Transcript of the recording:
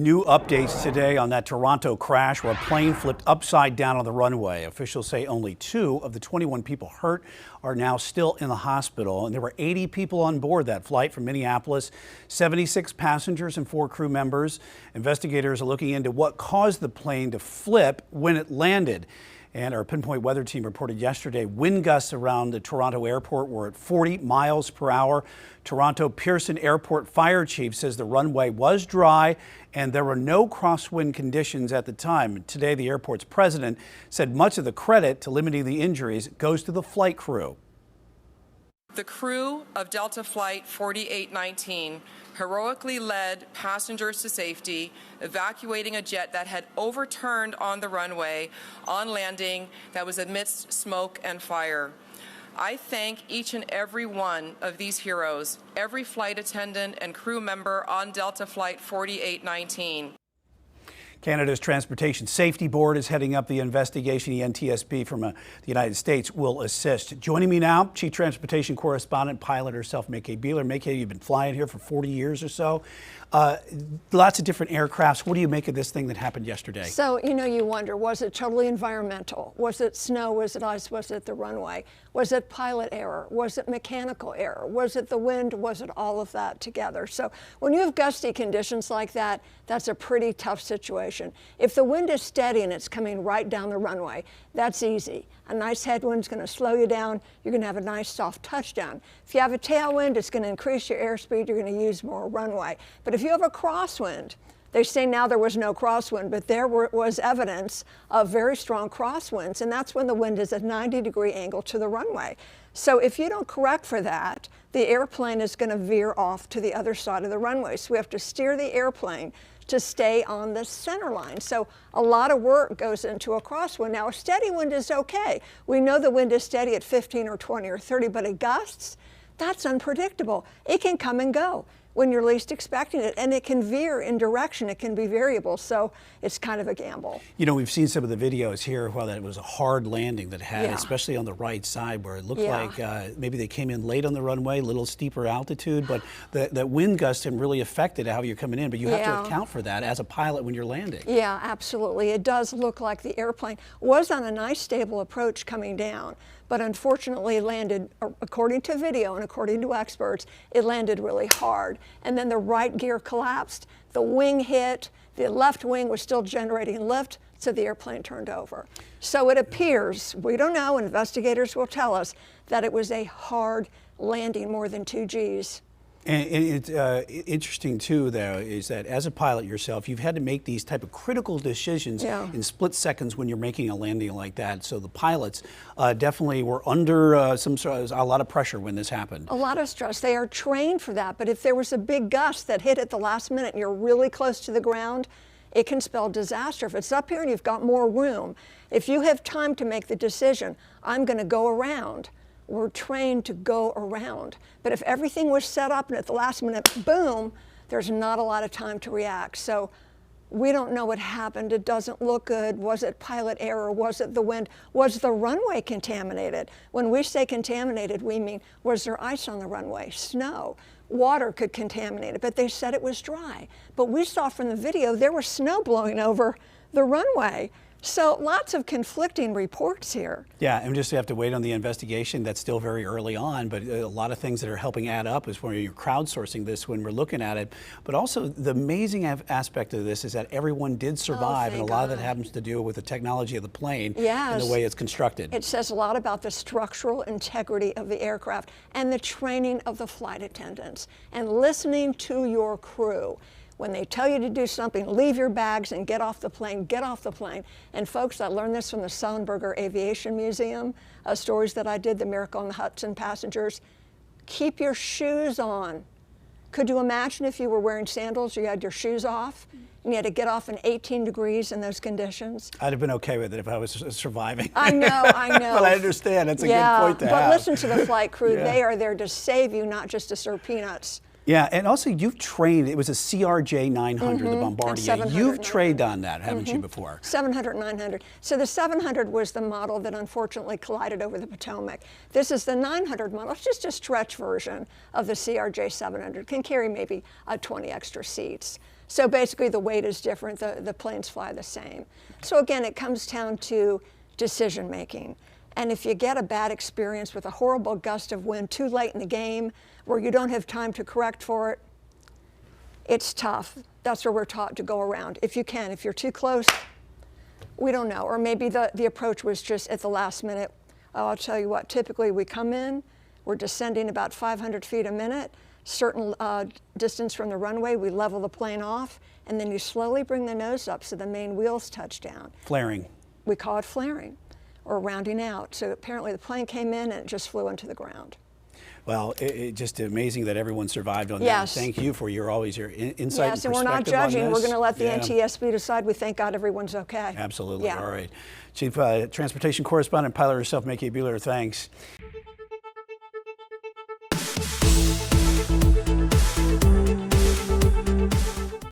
new updates today on that Toronto crash where a plane flipped upside down on the runway. Officials say only 2 of the 21 people hurt are now still in the hospital. And there were 80 people on board that flight from Minneapolis, 76 passengers and 4 crew members. Investigators are looking into what caused the plane to flip when it landed. And our Pinpoint weather team reported yesterday wind gusts around the Toronto airport were at 40 miles per hour. Toronto Pearson Airport Fire Chief says the runway was dry and there were no crosswind conditions at the time. Today, the airport's president said much of the credit to limiting the injuries goes to the flight crew. The crew of Delta Flight 4819 heroically led passengers to safety, evacuating a jet that had overturned on the runway on landing that was amidst smoke and fire. I thank each and every one of these heroes, every flight attendant and crew member on Delta Flight 4819. Canada's Transportation Safety Board is heading up the investigation. The NTSB from the United States will assist. Joining me now, Chief Transportation Correspondent, pilot herself, MayCay Beeler. MayCay, you've been flying here for 40 years or so. Lots of different aircrafts. What do you make of this thing that happened yesterday? So, you wonder, was it totally environmental? Was it snow? Was it ice? Was it the runway? Was it pilot error? Was it mechanical error? Was it the wind? Was it all of that together? So when you have gusty conditions like that, that's a pretty tough situation. If the wind is steady and it's coming right down the runway, that's easy. A nice headwind's going to slow you down. You're going to have a nice soft touchdown. If you have a tailwind, it's going to increase your airspeed. You're going to use more runway. But if you have a crosswind, they say now there was no crosswind, but there was evidence of very strong crosswinds, and that's when the wind is at 90-degree angle to the runway. So if you don't correct for that, the airplane is going to veer off to the other side of the runway. So we have to steer the airplane to stay on the center line. So a lot of work goes into a crosswind. Now a steady wind is okay. We know the wind is steady at 15 or 20 or 30, but it gusts, that's unpredictable. It can come and go when you're least expecting it, and it can veer in direction. It can be variable, so it's kind of a gamble. We've seen some of the videos here while that it was a hard landing that had, especially on the right side, where it looked like maybe they came in late on the runway, a little steeper altitude, but that wind gust really affected how you're coming in, but you have to account for that as a pilot when you're landing. Yeah, absolutely. It does look like the airplane was on a nice stable approach coming down, but unfortunately landed, according to video and according to experts, it landed really hard. And then the right gear collapsed, the wing hit, the left wing was still generating lift, so the airplane turned over. So it appears, we don't know, investigators will tell us, that it was a hard landing, more than 2 Gs. And it's interesting too, though, is that as a pilot yourself, you've had to make these type of critical decisions in split seconds when you're making a landing like that. So the pilots definitely were under a lot of pressure when this happened. A lot of stress. They are trained for that. But if there was a big gust that hit at the last minute and you're really close to the ground, it can spell disaster. If it's up here and you've got more room, if you have time to make the decision, I'm going to go around. We're trained to go around. But if everything was set up and at the last minute, boom, there's not a lot of time to react. So we don't know what happened. It doesn't look good. Was it pilot error? Was it the wind? Was the runway contaminated? When we say contaminated, we mean, was there ice on the runway? Snow. Water could contaminate it, but they said it was dry. But we saw from the video there was snow blowing over the runway. So lots of conflicting reports here. Yeah, and just have to wait on the investigation. That's still very early on, but a lot of things that are helping add up is when you're crowdsourcing this when we're looking at it. But also the amazing aspect of this is that everyone did survive, and a lot of it happens to do with the technology of the plane and the way it's constructed. It says a lot about the structural integrity of the aircraft and the training of the flight attendants and listening to your crew. When they tell you to do something, leave your bags and get off the plane, get off the plane. And folks, I learned this from the Sullenberger Aviation Museum, stories that I did, the Miracle on the Hudson passengers. Keep your shoes on. Could you imagine if you were wearing sandals or you had your shoes off and you had to get off in 18 degrees in those conditions? I'd have been okay with it if I was surviving. I know. But I understand, that's a good point to have. But listen to the flight crew. They are there to save you, not just to serve peanuts. Yeah, and also you've trained, it was a CRJ 900, the Bombardier. You've trained on that, haven't you, before? 700, 900. So the 700 was the model that unfortunately collided over the Potomac. This is the 900 model. It's just a stretch version of the CRJ 700. Can carry maybe 20 extra seats. So basically the weight is different, the planes fly the same. So again, it comes down to decision making. And if you get a bad experience with a horrible gust of wind too late in the game where you don't have time to correct for it, it's tough. That's where we're taught to go around. If you can, if you're too close, we don't know. Or maybe the approach was just at the last minute. Oh, I'll tell you what, typically we come in, we're descending about 500 feet a minute, certain distance from the runway, we level the plane off, and then you slowly bring the nose up so the main wheels touch down. Flaring. We call it flaring or rounding out. So apparently the plane came in and it just flew into the ground. Well, it's just amazing that everyone survived on that. Yes. Thank you for your insight and perspective. Yes, and we're not judging. On We're this. going to let the Yeah. NTSB decide. We thank God everyone's okay. Absolutely. Yeah. All right. Chief Transportation Correspondent, pilot herself, MayCay Beeler, thanks.